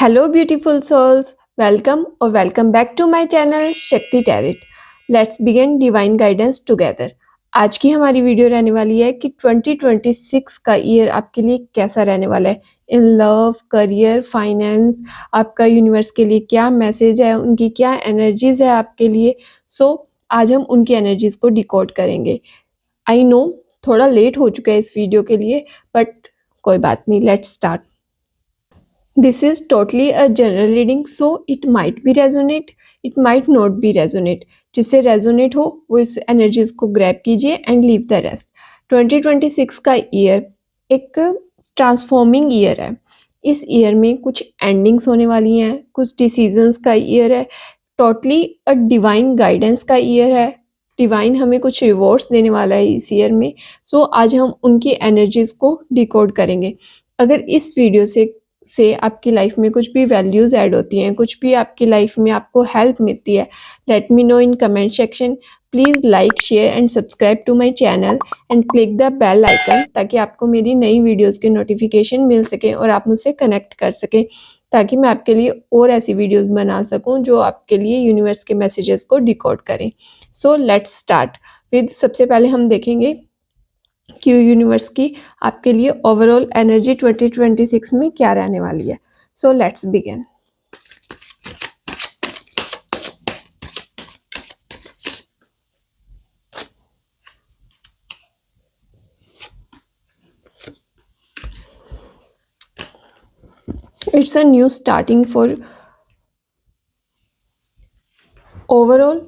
Hello beautiful souls, welcome और welcome back to my channel Shakti tarot. Let's begin divine guidance together. आज की हमारी video रहने वाली है कि 2026 का ईयर आपके लिए कैसा रहने वाला है इन लव, करियर, फाइनेंस। आपका यूनिवर्स के लिए क्या मैसेज है, उनकी क्या एनर्जीज है आपके लिए। आज हम उनकी एनर्जीज को डिकोड करेंगे। आई नो थोड़ा लेट हो चुका है इस वीडियो के लिए, बट कोई बात नहीं, let's start. This is totally a general reading, so it might be resonate, it might not be resonate. जिससे resonate हो वो इस energies को grab कीजिए and leave the rest. 2026 का year एक transforming year है। इस year में कुछ endings होने वाली हैं, कुछ decisions का year है, totally a divine guidance का year है। डिवाइन हमें कुछ रिवॉर्ड्स देने वाला है इस ईयर में। आज हम उनकी एनर्जीज को डिकोड करेंगे। अगर इस वीडियो से आपकी लाइफ में कुछ भी वैल्यूज़ ऐड होती हैं, कुछ भी आपकी लाइफ में आपको हेल्प मिलती है, let me know in comment section. Please like, share and subscribe to my channel and click the bell icon, ताकि आपको मेरी नई वीडियोस के नोटिफिकेशन मिल सके और आप मुझसे कनेक्ट कर सकें, ताकि मैं आपके लिए और ऐसी वीडियोस बना सकूं जो आपके लिए यूनिवर्स के मैसेजेस को डिकोड करें। सो लेट्स स्टार्ट विद, सबसे पहले हम देखेंगे कि यूनिवर्स की आपके लिए ओवरऑल एनर्जी 2026 में क्या रहने वाली है। So let's begin. It's a new starting for overall.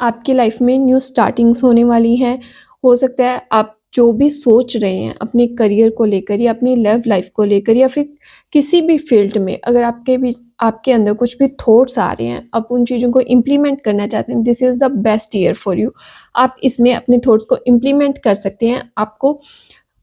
आपकी लाइफ में न्यू स्टार्टिंग्स होने वाली हैं। हो सकता है आप जो भी सोच रहे हैं अपने करियर को लेकर या अपनी लव लाइफ को लेकर या फिर किसी भी फील्ड में, अगर आपके अंदर कुछ भी थॉट्स आ रहे हैं, आप उन चीज़ों को इम्प्लीमेंट करना चाहते हैं, this is the best year for you. आप इसमें अपने थॉट्स को इम्प्लीमेंट कर सकते हैं। आपको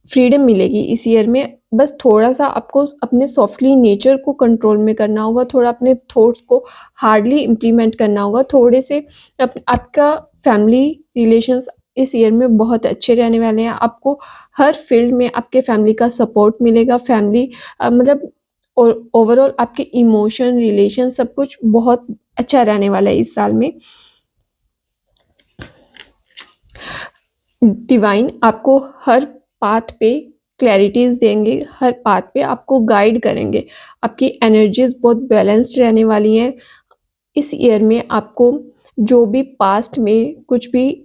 फ्रीडम मिलेगी इस ईयर में। बस थोड़ा-सा आपको अपने सॉफ्टली नेचर को कंट्रोल में करना होगा, थोड़ा अपने थॉट्स को हार्डली इम्प्लीमेंट करना होगा। थोड़े से आपका फैमिली रिलेशंस इस ईयर में बहुत अच्छे रहने वाले हैं। आपको हर फील्ड में आपके फैमिली का सपोर्ट मिलेगा। फैमिली मतलब ओवरऑल आपके इमोशन, रिलेशन सब कुछ बहुत अच्छा रहने वाला है इस साल में। डिवाइन आपको हर पाथ पे क्लैरिटीज़ देंगे, हर पाथ पे आपको गाइड करेंगे। आपकी एनर्जीज़ बहुत बैलेंस्ड रहने वाली हैं। इस ईयर में आपको जो भी पास्ट में कुछ भी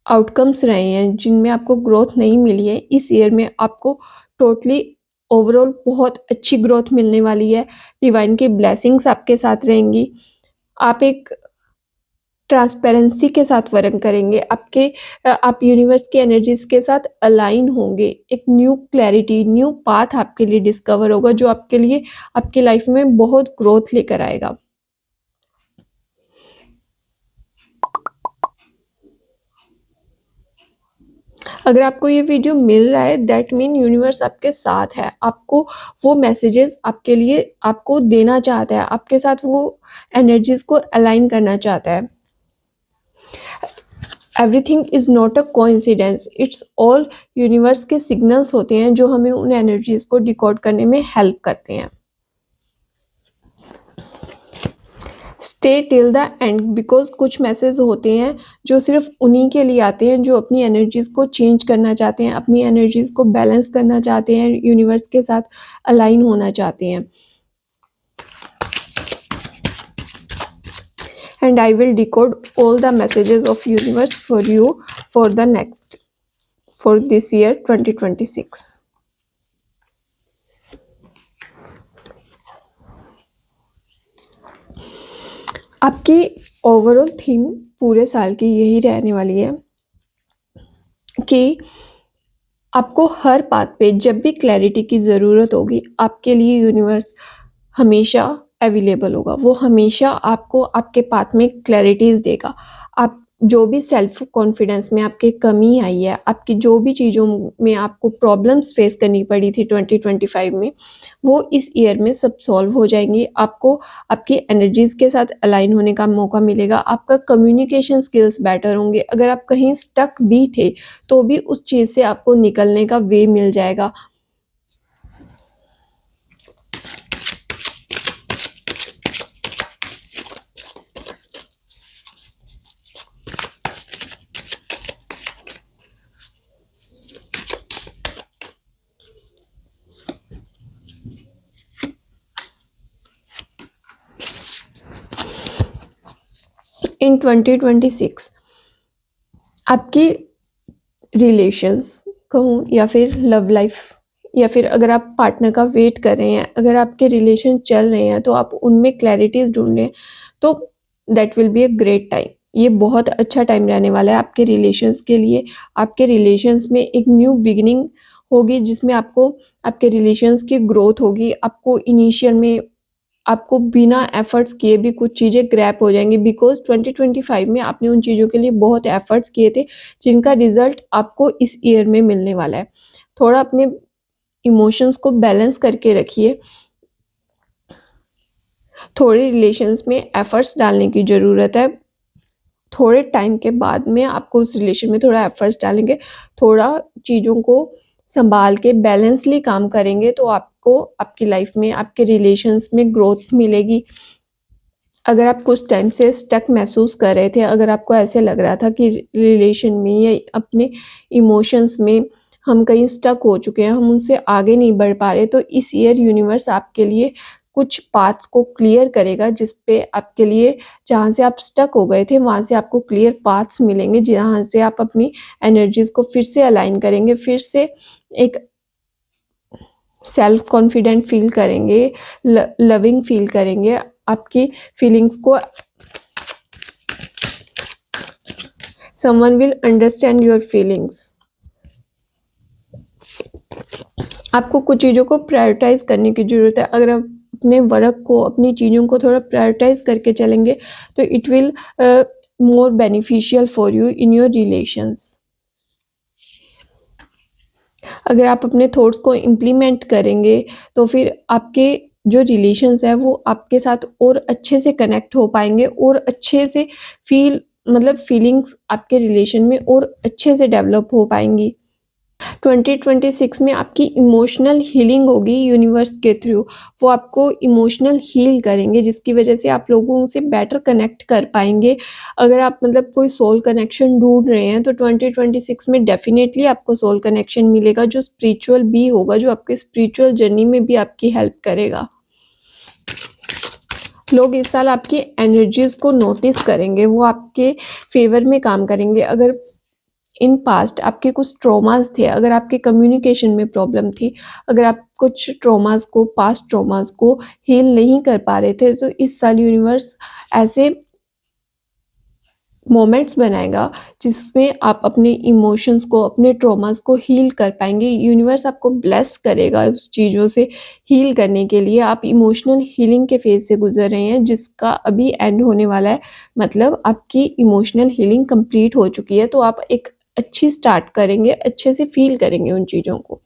आउटकम्स रहे हैं जिनमें आपको ग्रोथ नहीं मिली है, इस ईयर में आपको टोटली ओवरऑल बहुत अच्छी ग्रोथ मिलने वाली है। डिवाइन की ब्लेसिंग्स आपके साथ रहेंगी। आप एक ट्रांसपेरेंसी के साथ वर्क करेंगे। आप यूनिवर्स की एनर्जीज के साथ अलाइन होंगे। एक न्यू क्लैरिटी, न्यू पाथ आपके लिए डिस्कवर होगा, जो आपके लिए आपकी लाइफ में बहुत ग्रोथ लेकर आएगा। अगर आपको ये वीडियो मिल रहा है, दैट मीन यूनिवर्स आपके साथ है। आपको वो मैसेजेस आपके लिए आपको देना चाहता है, आपके साथ वो एनर्जीज को अलाइन करना चाहता है। Everything is not a coincidence, it's all universe के सिग्नल्स होते हैं जो हमें उन एनर्जीज को डिकोड करने में हेल्प करते हैं। Stay till the end, because कुछ मैसेज होते हैं जो सिर्फ उन्हीं के लिए आते हैं जो अपनी एनर्जीज को चेंज करना चाहते हैं, अपनी एनर्जीज को बैलेंस करना चाहते हैं, यूनिवर्स के साथ अलाइन होना चाहते हैं। And I will decode all the messages of universe for you for this year 2026. आपकी ओवरऑल थीम पूरे साल की यही रहने वाली है कि आपको हर बात पे जब भी क्लैरिटी की ज़रूरत होगी, आपके लिए यूनिवर्स हमेशा अवेलेबल होगा। वो हमेशा आपको आपके पाथ में क्लैरिटीज़ देगा। आप जो भी सेल्फ कॉन्फिडेंस में आपके कमी आई है, आपकी जो भी चीज़ों में आपको प्रॉब्लम्स फेस करनी पड़ी थी 2025 में, वो इस ईयर में सब सॉल्व हो जाएंगी। आपको आपकी एनर्जीज़ के साथ अलाइन होने का मौका मिलेगा। आपका कम्युनिकेशन स्किल्स बेटर होंगे। अगर आप कहीं स्टक भी थे तो भी उस चीज़ से आपको निकलने का वे मिल जाएगा। इन 2026 आपकी रिलेशंस कहूँ या फिर लव लाइफ, या फिर अगर आप पार्टनर का वेट कर रहे हैं, अगर आपके रिलेशन चल रहे हैं तो आप उनमें क्लैरिटीज ढूंढ रहे हैं, तो that will be a great time. ये बहुत अच्छा टाइम रहने वाला है आपके रिलेशंस के लिए। आपके रिलेशंस में एक न्यू बिगिनिंग होगी, जिसमें आपको आपके रिलेशंस की ग्रोथ होगी। आपको इनिशियल में आपको बिना एफर्ट्स किए भी कुछ चीज़ें ग्रैप हो जाएंगी, बिकॉज 2025 में आपने उन चीज़ों के लिए बहुत एफर्ट्स किए थे, जिनका रिजल्ट आपको इस ईयर में मिलने वाला है। थोड़ा अपने इमोशंस को बैलेंस करके रखिए। थोड़े रिलेशंस में एफर्ट्स डालने की ज़रूरत है। थोड़े टाइम के बाद में आपको उस रिलेशन में थोड़ा एफर्ट्स डालेंगे, थोड़ा चीज़ों को संभाल के बैलेंसली काम करेंगे, तो आपको आपकी लाइफ में, आपके रिलेशंस में ग्रोथ मिलेगी। अगर आप कुछ टाइम से स्टक महसूस कर रहे थे, अगर आपको ऐसे लग रहा था कि रिलेशन में या अपने इमोशंस में हम कहीं स्टक हो चुके हैं, हम उनसे आगे नहीं बढ़ पा रहे, तो इस ईयर यूनिवर्स आपके लिए कुछ पाथ्स को क्लियर करेगा, जिस पे आपके लिए, जहाँ से आप स्टक हो गए थे वहाँ से आपको क्लियर पाथ्स मिलेंगे, जहाँ से आप अपनी एनर्जीज को फिर से अलाइन करेंगे, फिर से एक सेल्फ कॉन्फिडेंट फील करेंगे, लविंग फील करेंगे। आपकी फीलिंग्स को someone will understand your feelings. आपको कुछ चीज़ों को प्रायोरिटाइज करने की ज़रूरत है। अगर आप अपने वर्क को, अपनी चीज़ों को थोड़ा प्रायोरिटाइज करके चलेंगे, तो it will more beneficial for you in your relations. अगर आप अपने थॉट्स को इम्प्लीमेंट करेंगे, तो फिर आपके जो रिलेशंस है वो आपके साथ और अच्छे से कनेक्ट हो पाएंगे, और अच्छे से फीलिंग्स आपके रिलेशन में और अच्छे से डेवलप हो पाएंगी। 2026 में आपकी इमोशनल हीलिंग होगी यूनिवर्स के थ्रू। वो आपको इमोशनल हील करेंगे, जिसकी वजह से आप लोगों से बेटर कनेक्ट कर पाएंगे। अगर आप कोई सोल कनेक्शन ढूंढ रहे हैं, तो 2026 में डेफिनेटली आपको सोल कनेक्शन मिलेगा, जो स्पिरिचुअल भी होगा, जो आपके स्पिरिचुअल जर्नी में भी आपकी हेल्प करेगा। लोग इस साल आपकी एनर्जीज को नोटिस करेंगे, वो आपके फेवर में काम करेंगे। अगर इन पास्ट आपके कुछ ट्रॉमास थे, अगर आपके कम्युनिकेशन में प्रॉब्लम थी, अगर आप कुछ ट्रॉमास को, पास्ट ट्रॉमास को हील नहीं कर पा रहे थे, तो इस साल यूनिवर्स ऐसे मोमेंट्स बनाएगा जिसमें आप अपने इमोशंस को, अपने ट्रॉमास को हील कर पाएंगे। यूनिवर्स आपको ब्लेस करेगा उस चीज़ों से हील करने के लिए। आप इमोशनल हीलिंग के फेज से गुजर रहे हैं, जिसका अभी एंड होने वाला है, मतलब आपकी इमोशनल हीलिंग कंप्लीट हो चुकी है, तो आप एक अच्छी स्टार्ट करेंगे, अच्छे से फील करेंगे उन चीज़ों को।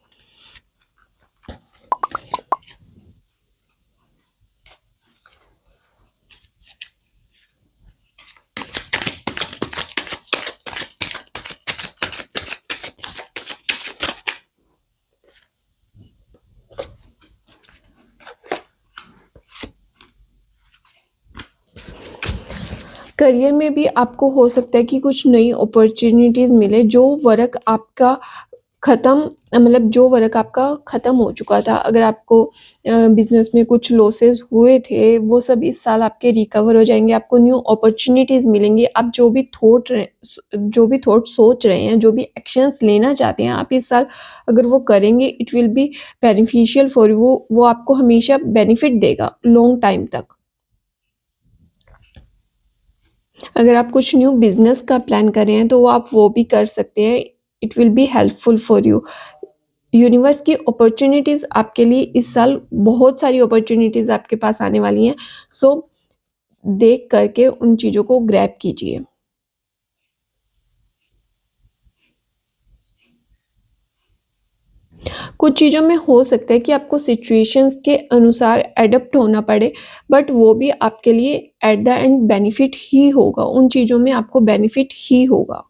करियर में भी आपको हो सकता है कि कुछ नई अपॉर्चुनिटीज़ मिले। जो वर्क आपका जो वर्क आपका ख़त्म हो चुका था, अगर आपको बिजनेस में कुछ लॉसेस हुए थे, वो सब इस साल आपके रिकवर हो जाएंगे। आपको न्यू अपॉर्चुनिटीज़ मिलेंगी। आप जो भी थॉट सोच रहे हैं, जो भी एक्शंस लेना चाहते हैं, आप इस साल अगर वो करेंगे, it will be beneficial for you. वो आपको हमेशा बेनिफिट देगा लॉन्ग टाइम तक। अगर आप कुछ न्यू बिजनेस का प्लान कर रहे हैं, तो आप वो भी कर सकते हैं। It will be helpful for you. Universe की अपॉर्चुनिटीज़ आपके लिए इस साल, बहुत सारी अपॉर्चुनिटीज़ आपके पास आने वाली हैं। सो देख करके उन चीज़ों को ग्रैब कीजिए। कुछ चीज़ों में हो सकता है कि आपको सिचुएशंस के अनुसार एडप्ट होना पड़े, बट वो भी आपके लिए एट द एंड बेनिफिट ही होगा। उन चीज़ों में आपको बेनिफिट ही होगा।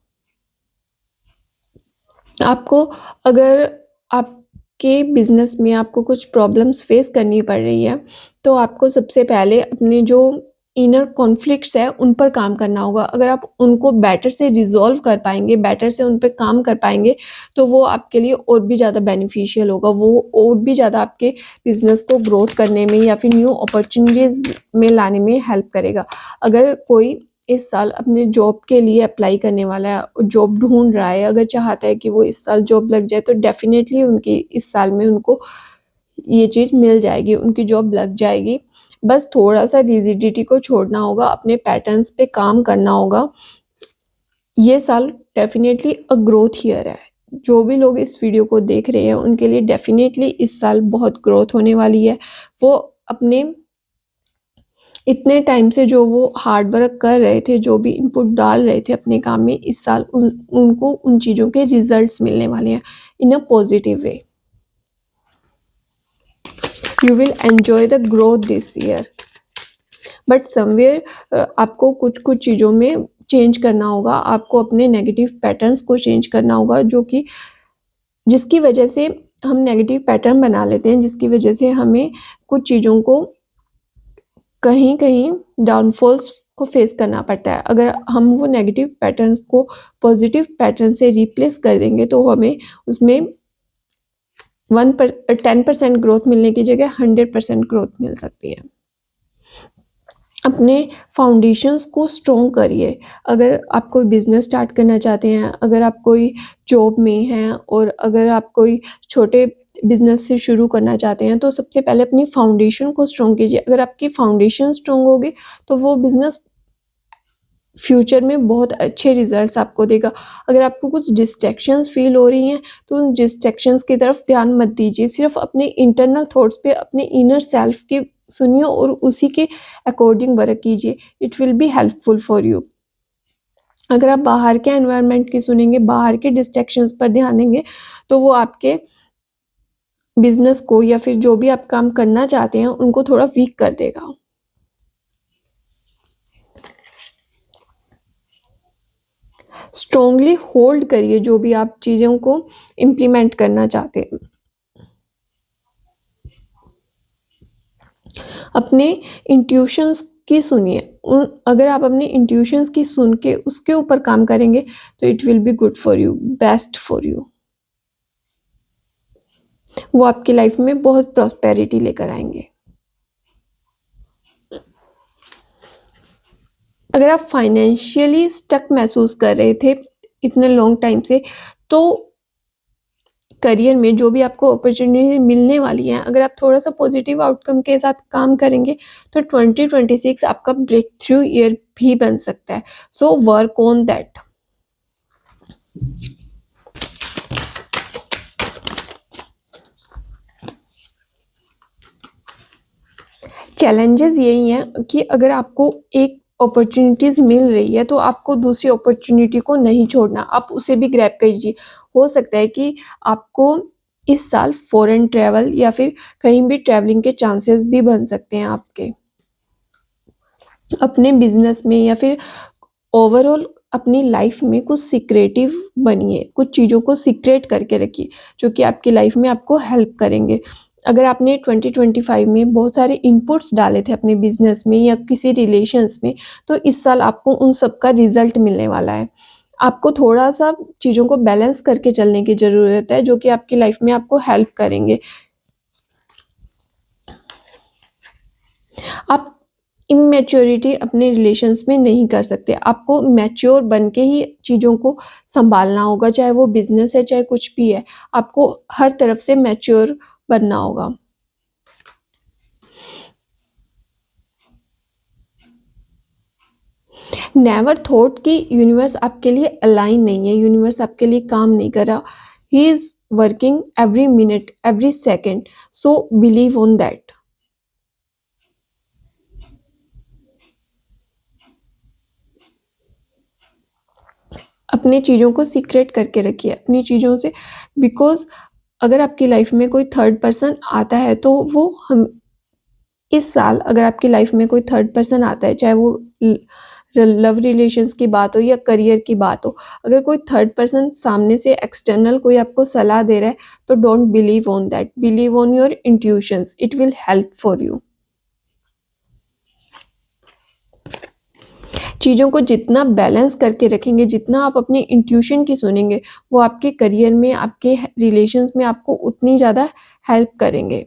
आपको, अगर आपके बिजनेस में आपको कुछ प्रॉब्लम्स फेस करनी पड़ रही है, तो आपको सबसे पहले अपने जो इनर कॉन्फ्लिक्ट्स है उन पर काम करना होगा। अगर आप उनको बेटर से रिजॉल्व कर पाएंगे, बेटर से उन पर काम कर पाएंगे, तो वो आपके लिए और भी ज़्यादा बेनिफिशियल होगा। वो और भी ज़्यादा आपके बिजनेस को ग्रोथ करने में या फिर न्यू अपॉर्चुनिटीज़ में लाने में हेल्प करेगा। अगर कोई इस साल अपने जॉब के लिए अप्लाई करने वाला है, जॉब ढूंढ रहा है, अगर चाहता है कि वो इस साल जॉब लग जाए, तो डेफिनेटली उनकी इस साल में उनको ये चीज़ मिल जाएगी, उनकी जॉब लग जाएगी। बस थोड़ा-सा रिजिडिटी को छोड़ना होगा, अपने पैटर्न्स पे काम करना होगा। ये साल डेफिनेटली ग्रोथ ईयर है। जो भी लोग इस वीडियो को देख रहे हैं, उनके लिए डेफिनेटली इस साल बहुत ग्रोथ होने वाली है। वो अपने इतने टाइम से जो वो हार्ड वर्क कर रहे थे, जो भी इनपुट डाल रहे थे अपने काम में, इस साल उनको उन चीज़ों के रिजल्ट्स मिलने वाले हैं in a positive way. You will enjoy the growth this year, but somewhere आपको कुछ चीज़ों में चेंज करना होगा। आपको अपने नेगेटिव पैटर्न्स को चेंज करना होगा, जिसकी वजह से हम नेगेटिव पैटर्न बना लेते हैं, जिसकी वजह से हमें कुछ चीज़ों को कहीं डाउनफॉल्स को फेस करना पड़ता है। अगर हम वो नेगेटिव पैटर्न्स को पॉजिटिव पैटर्न से रिप्लेस कर देंगे, तो हमें उसमें 10% ग्रोथ मिलने की जगह 100% ग्रोथ मिल सकती है। अपने फाउंडेशंस को स्ट्रॉन्ग करिए। अगर आप कोई बिजनेस स्टार्ट करना चाहते हैं, अगर आप कोई जॉब में हैं, और अगर आप कोई छोटे बिजनेस से शुरू करना चाहते हैं, तो सबसे पहले अपनी फाउंडेशन को स्ट्रॉन्ग कीजिए। अगर आपकी फाउंडेशन स्ट्रॉन्ग होगी, तो वो बिजनेस फ्यूचर में बहुत अच्छे रिजल्ट्स आपको देगा। अगर आपको कुछ डिस्ट्रैक्शंस फील हो रही हैं, तो उन डिस्ट्रैक्शंस की तरफ ध्यान मत दीजिए। सिर्फ अपने इंटरनल थॉट्स पे, अपने इनर सेल्फ के सुनिए और उसी के अकॉर्डिंग वर्क कीजिए। It will be helpful for you. अगर आप बाहर के एनवायरनमेंट की सुनेंगे, बाहर के डिस्ट्रैक्शंस पर ध्यान देंगे, तो वो आपके बिजनेस को या फिर जो भी आप काम करना चाहते हैं, उनको थोड़ा वीक कर देगा। स्ट्रॉन्गली होल्ड करिए जो भी आप चीज़ों को इम्प्लीमेंट करना चाहते हैं। अपने इंट्यूशंस की सुनिए। अगर आप अपने इंट्यूशंस की सुन के उसके ऊपर काम करेंगे, तो it will be good for you, best for you. वो आपकी लाइफ में बहुत प्रॉस्पेरिटी लेकर आएंगे। अगर आप फाइनेंशियली स्टक महसूस कर रहे थे इतने लॉन्ग टाइम से, तो करियर में जो भी आपको अपॉर्चुनिटी मिलने वाली है, अगर आप थोड़ा सा पॉजिटिव आउटकम के साथ काम करेंगे, तो 2026 आपका ब्रेक थ्रू ईयर भी बन सकता है। So work on that. Challenges यही हैं कि अगर आपको एक अपॉर्चुनिटीज़ मिल रही है, तो आपको दूसरी अपॉर्चुनिटी को नहीं छोड़ना, आप उसे भी ग्रैब कीजिए। हो सकता है कि आपको इस साल फॉरेन ट्रैवल या फिर कहीं भी ट्रैवलिंग के चांसेस भी बन सकते हैं आपके। अपने बिजनेस में या फिर ओवरऑल अपनी लाइफ में कुछ सीक्रेटिव बनिए, कुछ चीज़ों को सीक्रेट करके रखिए, जो कि आपकी लाइफ में आपको हेल्प करेंगे। अगर आपने 2025 में बहुत सारे इनपुट्स डाले थे अपने बिजनेस में या किसी रिलेशंस में, तो इस साल आपको उन सब का रिजल्ट मिलने वाला है। आपको थोड़ा सा चीज़ों को बैलेंस करके चलने की ज़रूरत है, जो कि आपकी लाइफ में आपको हेल्प करेंगे। आप इमेच्योरिटी अपने रिलेशंस में नहीं कर सकते। आपको मैच्योर बन के ही चीज़ों को संभालना होगा, चाहे वो बिजनेस है, चाहे कुछ भी है। आपको हर तरफ से मैच्योर बनना होगा। नेवर थॉट कि यूनिवर्स आपके लिए अलाइन नहीं है, यूनिवर्स आपके लिए काम नहीं कर रहा। He is working every minute, every second, so believe on that. अपनी चीज़ों को सीक्रेट करके रखिए अपनी चीज़ों से, बिकॉज अगर आपकी लाइफ में कोई थर्ड पर्सन आता है, तो वो हम इस साल अगर आपकी लाइफ में कोई थर्ड पर्सन आता है, चाहे वो लव रिलेशंस की बात हो या करियर की बात हो, अगर कोई थर्ड पर्सन सामने से एक्सटर्नल कोई आपको सलाह दे रहा है, तो don't believe on that, believe on your intuitions, it will help for you. चीज़ों को जितना बैलेंस करके रखेंगे, जितना आप अपने इंट्यूशन की सुनेंगे, वो आपके करियर में, आपके रिलेशंस में आपको उतनी ज़्यादा हेल्प करेंगे।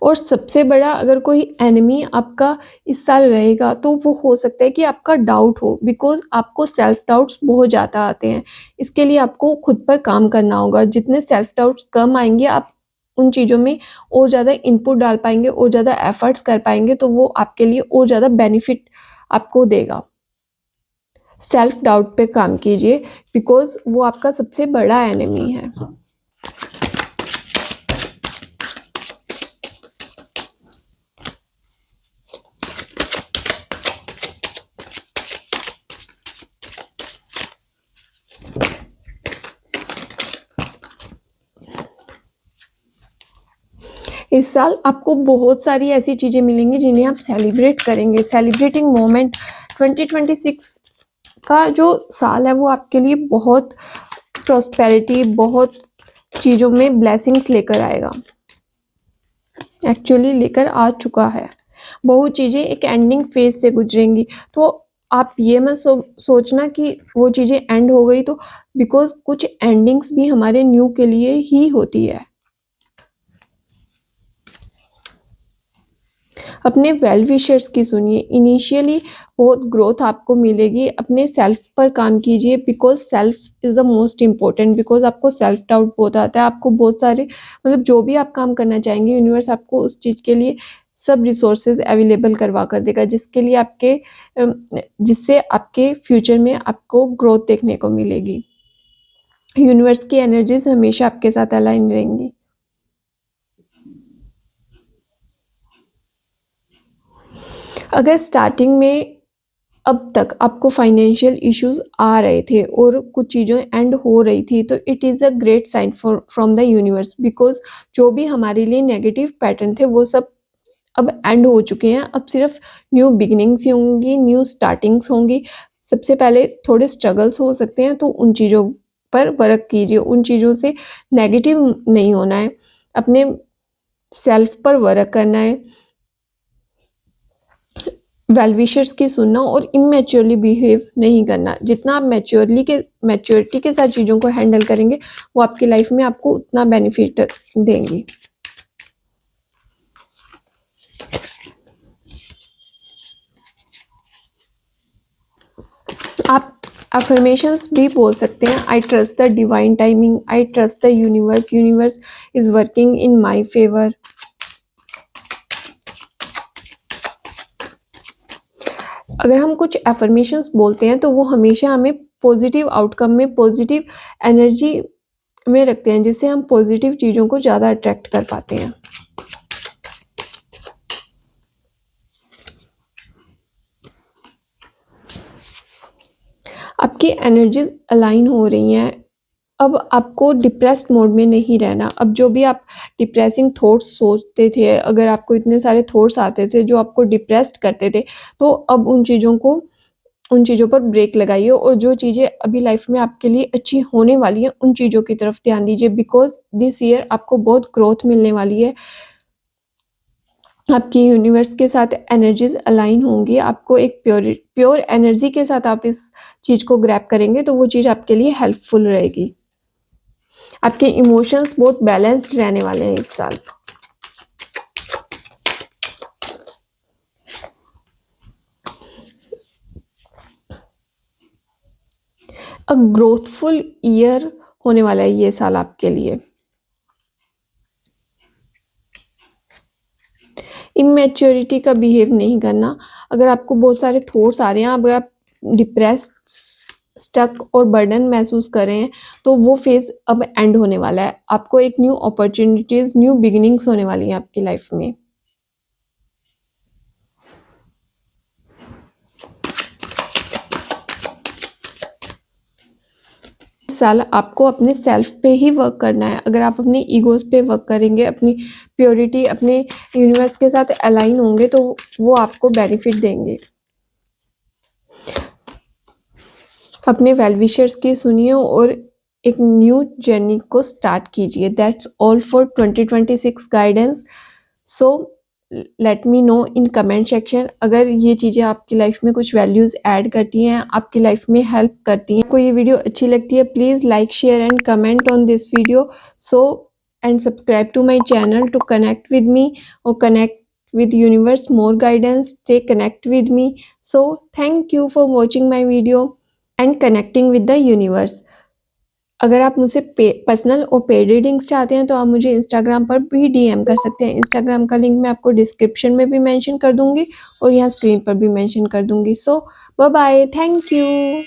और सबसे बड़ा अगर कोई एनिमी आपका इस साल रहेगा तो वो हो सकता है कि आपका डाउट हो, बिकॉज़ आपको सेल्फ डाउट्स बहुत ज़्यादा आते हैं। इसके लिए आपको खुद पर काम करना होगा। जितने सेल्फ डाउट्स कम आएँगे, आप उन चीज़ों में और ज़्यादा इनपुट डाल पाएँगे और ज़्यादा एफर्ट्स कर पाएँगे, तो वो आपके लिए और ज़्यादा बेनिफिट आपको देगा। सेल्फ डाउट पे काम कीजिए, बिकॉज़ वो आपका सबसे बड़ा एनिमी है। इस साल आपको बहुत सारी ऐसी चीज़ें मिलेंगी जिन्हें आप सेलिब्रेट करेंगे। सेलिब्रेटिंग मोमेंट 2026 का जो साल है वो आपके लिए बहुत प्रॉस्पेरिटी, बहुत चीज़ों में ब्लेसिंग्स लेकर आएगा। एक्चुअली लेकर आ चुका है। बहुत चीज़ें एक एंडिंग फेज से गुजरेंगी, तो आप ये मत सोचना कि वो चीज़ें एंड हो गई, तो बिकॉज़ कुछ एंडिंग्स भी हमारे न्यू के लिए ही होती है। अपने वेल विशर्स की सुनिए। इनिशियली बहुत ग्रोथ आपको मिलेगी। अपने सेल्फ पर काम कीजिए, because self is the most important. Because आपको सेल्फ डाउट बहुत आता है। आपको बहुत सारे मतलब जो भी आप काम करना चाहेंगे, यूनिवर्स आपको उस चीज़ के लिए सब रिसोर्सेज अवेलेबल करवा कर देगा, जिसके लिए जिससे आपके फ्यूचर में आपको ग्रोथ देखने को मिलेगी। यूनिवर्स की एनर्जीज हमेशा आपके साथ अलाइन रहेंगी। अगर स्टार्टिंग में अब तक आपको फाइनेंशियल इश्यूज आ रहे थे और कुछ चीज़ें एंड हो रही थी, तो it is a great sign from the universe, because जो भी हमारे लिए नेगेटिव पैटर्न थे वो सब अब एंड हो चुके हैं। अब सिर्फ न्यू बिगिनिंग्स ही होंगी, न्यू स्टार्टिंग्स होंगी। सबसे पहले थोड़े स्ट्रगल्स हो सकते हैं, तो उन चीज़ों पर वर्क कीजिए। उन चीज़ों से नेगेटिव नहीं होना है, अपने सेल्फ पर वर्क करना है, वेल विशर्स की सुनना और इमेच्योरली बिहेव नहीं करना। जितना आप मैच्योरिटी के साथ चीज़ों को हैंडल करेंगे, वो आपकी लाइफ में आपको उतना बेनिफिट देंगी। आप अफर्मेशंस भी बोल सकते हैं। I trust the divine timing, I trust the universe, universe is working in my favour. अगर हम कुछ अफर्मेशंस बोलते हैं तो वो हमेशा हमें पॉजिटिव आउटकम में, पॉजिटिव एनर्जी में रखते हैं, जिससे हम पॉजिटिव चीज़ों को ज़्यादा अट्रैक्ट कर पाते हैं। आपकी एनर्जीज अलाइन हो रही हैं। अब आपको डिप्रेस्ड मोड में नहीं रहना। अब जो भी आप डिप्रेसिंग थॉट्स सोचते थे, अगर आपको इतने सारे थॉट्स आते थे जो आपको डिप्रेस्ड करते थे, तो अब उन चीज़ों पर ब्रेक लगाइए और जो चीज़ें अभी लाइफ में आपके लिए अच्छी होने वाली हैं, उन चीज़ों की तरफ ध्यान दीजिए, बिकॉज दिस ईयर आपको बहुत ग्रोथ मिलने वाली है। आपकी यूनिवर्स के साथ एनर्जीज अलाइन होंगी। आपको एक प्योर एनर्जी के साथ आप इस चीज़ को ग्रैब करेंगे, तो वो चीज़ आपके लिए हेल्पफुल रहेगी। आपके इमोशंस बहुत बैलेंस्ड रहने वाले हैं इस साल। अ ग्रोथफुल ईयर होने वाला है ये साल आपके लिए। इमेच्योरिटी का बिहेव नहीं करना। अगर आपको बहुत सारे थॉट्स आ रहे हैं, अगर आप डिप्रेस्ड, स्टक और बर्डन महसूस कर रहे हैं, तो वो फेज अब एंड होने वाला है। आपको एक न्यू अपॉर्चुनिटीज, न्यू बिगिनिंग्स होने वाली हैं आपकी लाइफ में। इस साल आपको अपने सेल्फ पे ही वर्क करना है। अगर आप अपने ईगोज पे वर्क करेंगे, अपनी प्योरिटी, अपने यूनिवर्स के साथ अलाइन होंगे, तो वो आपको बेनिफिट देंगे। अपने वेल विशर्स की सुनिए और एक न्यू जर्नी को स्टार्ट कीजिए। That's all for 2026 guidance. So let me know in comment section अगर ये चीज़ें आपकी लाइफ में कुछ वैल्यूज़ ऐड करती हैं, आपकी लाइफ में हेल्प करती हैं। आपको ये वीडियो अच्छी लगती है, please like, share and comment on this video. So and subscribe to my channel to connect with me or connect with universe more guidance. Stay connect with me. So thank you for watching my video and connecting with the universe. अगर आप मुझसे personal और paid readings चाहते हैं तो आप मुझे Instagram पर भी डीएम कर सकते हैं। इंस्टाग्राम का लिंक मैं आपको डिस्क्रिप्शन में भी मेंशन कर दूंगी और यहाँ स्क्रीन पर भी मेंशन कर दूंगी। सो बाय बाय, थैंक यू।